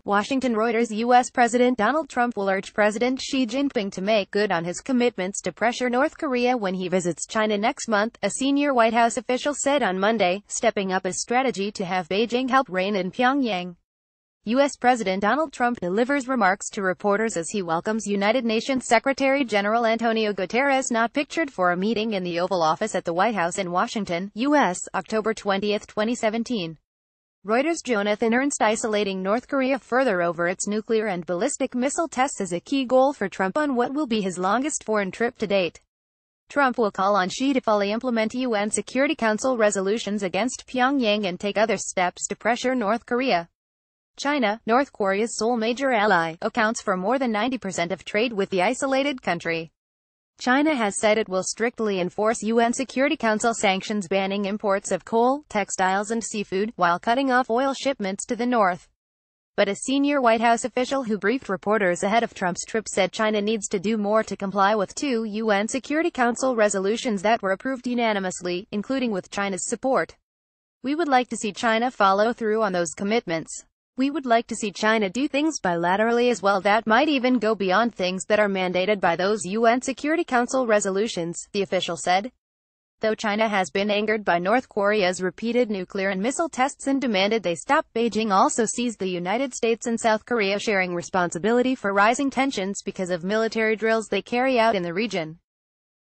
Washington. Reuters U.S. President Donald Trump will urge President Xi Jinping to make good on his commitments to pressure North Korea when he visits China next month, a senior White House official said on Monday, stepping up his strategy to have Beijing help rein in Pyongyang. U.S. President Donald Trump delivers remarks to reporters as he welcomes United Nations Secretary-General Antonio Guterres, not pictured for a meeting in the Oval Office at the White House in Washington, U.S., October 20, 2017. Reuters. Jonathan Ernst. Isolating North Korea further over its nuclear and ballistic missile tests is a key goal for Trump on what will be his longest foreign trip to date. Trump will call on Xi to fully implement UN Security Council resolutions against Pyongyang and take other steps to pressure North Korea. China, North Korea's sole major ally, accounts for more than 90% of trade with the isolated country. China has said it will strictly enforce UN Security Council sanctions banning imports of coal, textiles and seafood, while cutting off oil shipments to the north. But a senior White House official who briefed reporters ahead of Trump's trip said China needs to do more to comply with two UN Security Council resolutions that were approved unanimously, including with China's support. "We would like to see China follow through on those commitments. We would like to see China do things bilaterally as well that might even go beyond things that are mandated by those UN Security Council resolutions," the official said. Though China has been angered by North Korea's repeated nuclear and missile tests and demanded they stop, Beijing also sees the United States and South Korea sharing responsibility for rising tensions because of military drills they carry out in the region.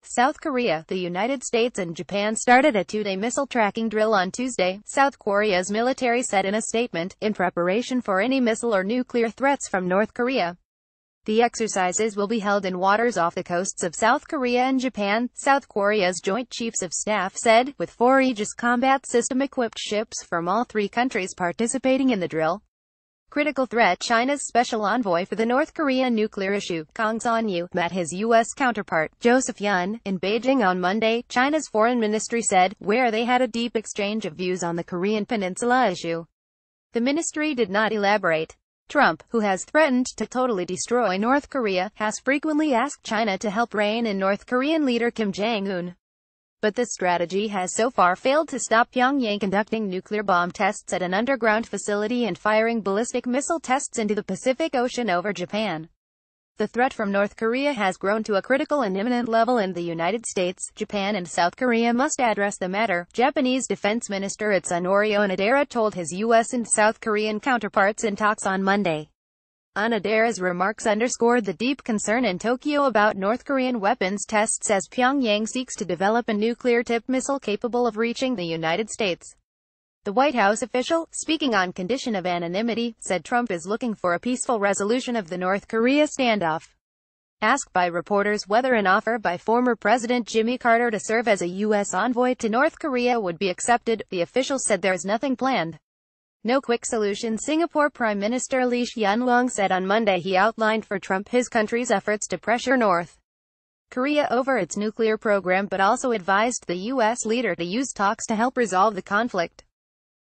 South Korea, the United States and Japan started a two-day missile tracking drill on Tuesday, South Korea's military said in a statement, in preparation for any missile or nuclear threats from North Korea. The exercises will be held in waters off the coasts of South Korea and Japan, South Korea's Joint Chiefs of Staff said, with 4 Aegis combat system-equipped ships from all three countries participating in the drill. Critical threat. China's special envoy for the North Korea nuclear issue, Kang Son-yu, met his U.S. counterpart, Joseph Yun, in Beijing on Monday, China's foreign ministry said, where they had a deep exchange of views on the Korean Peninsula issue. The ministry did not elaborate. Trump, who has threatened to totally destroy North Korea, has frequently asked China to help rein in North Korean leader Kim Jong-un. But this strategy has so far failed to stop Pyongyang conducting nuclear bomb tests at an underground facility and firing ballistic missile tests into the Pacific Ocean over Japan. The threat from North Korea has grown to a critical and imminent level, and the United States, Japan and South Korea must address the matter, Japanese Defense Minister Itsunori Onodera told his U.S. and South Korean counterparts in talks on Monday. Onodera's remarks underscored the deep concern in Tokyo about North Korean weapons tests as Pyongyang seeks to develop a nuclear-tipped missile capable of reaching the United States. The White House official, speaking on condition of anonymity, said Trump is looking for a peaceful resolution of the North Korea standoff. Asked by reporters whether an offer by former President Jimmy Carter to serve as a U.S. envoy to North Korea would be accepted, the official said there is nothing planned. No quick solution. Singapore Prime Minister Lee Hsien Loong said on Monday he outlined for Trump his country's efforts to pressure North Korea over its nuclear program, but also advised the U.S. leader to use talks to help resolve the conflict.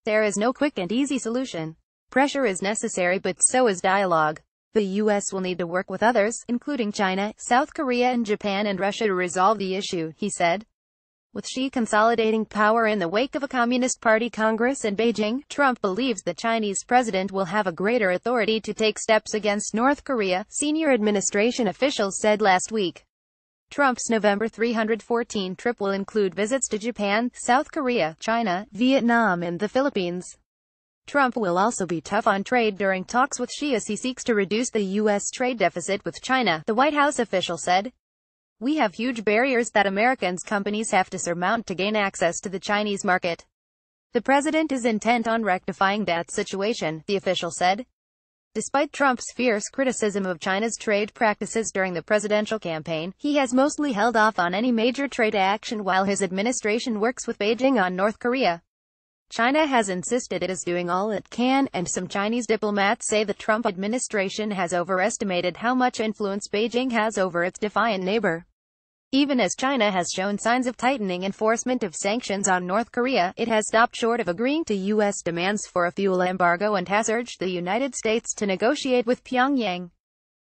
There is no quick and easy solution. Pressure is necessary, but so is dialogue. The U.S. will need to work with others, including China, South Korea and Japan and Russia, to resolve the issue, he said. With Xi consolidating power in the wake of a Communist Party Congress in Beijing, Trump believes the Chinese president will have a greater authority to take steps against North Korea, senior administration officials said last week. Trump's November 314 trip will include visits to Japan, South Korea, China, Vietnam and the Philippines. Trump will also be tough on trade during talks with Xi as he seeks to reduce the U.S. trade deficit with China, the White House official said. "We have huge barriers that Americans' companies have to surmount to gain access to the Chinese market. The president is intent on rectifying that situation," the official said. Despite Trump's fierce criticism of China's trade practices during the presidential campaign, he has mostly held off on any major trade action while his administration works with Beijing on North Korea. China has insisted it is doing all it can, and some Chinese diplomats say the Trump administration has overestimated how much influence Beijing has over its defiant neighbor. Even as China has shown signs of tightening enforcement of sanctions on North Korea, it has stopped short of agreeing to U.S. demands for a fuel embargo and has urged the United States to negotiate with Pyongyang.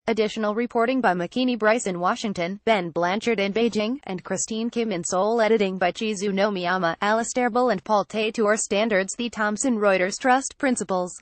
Additional reporting by McKinney Bryce in Washington, Ben Blanchard in Beijing, and Christine Kim in Seoul. Editing by Chizu Nomiyama, Alistair Bull and Paul Tatour. Standards. The Thomson Reuters Trust Principles.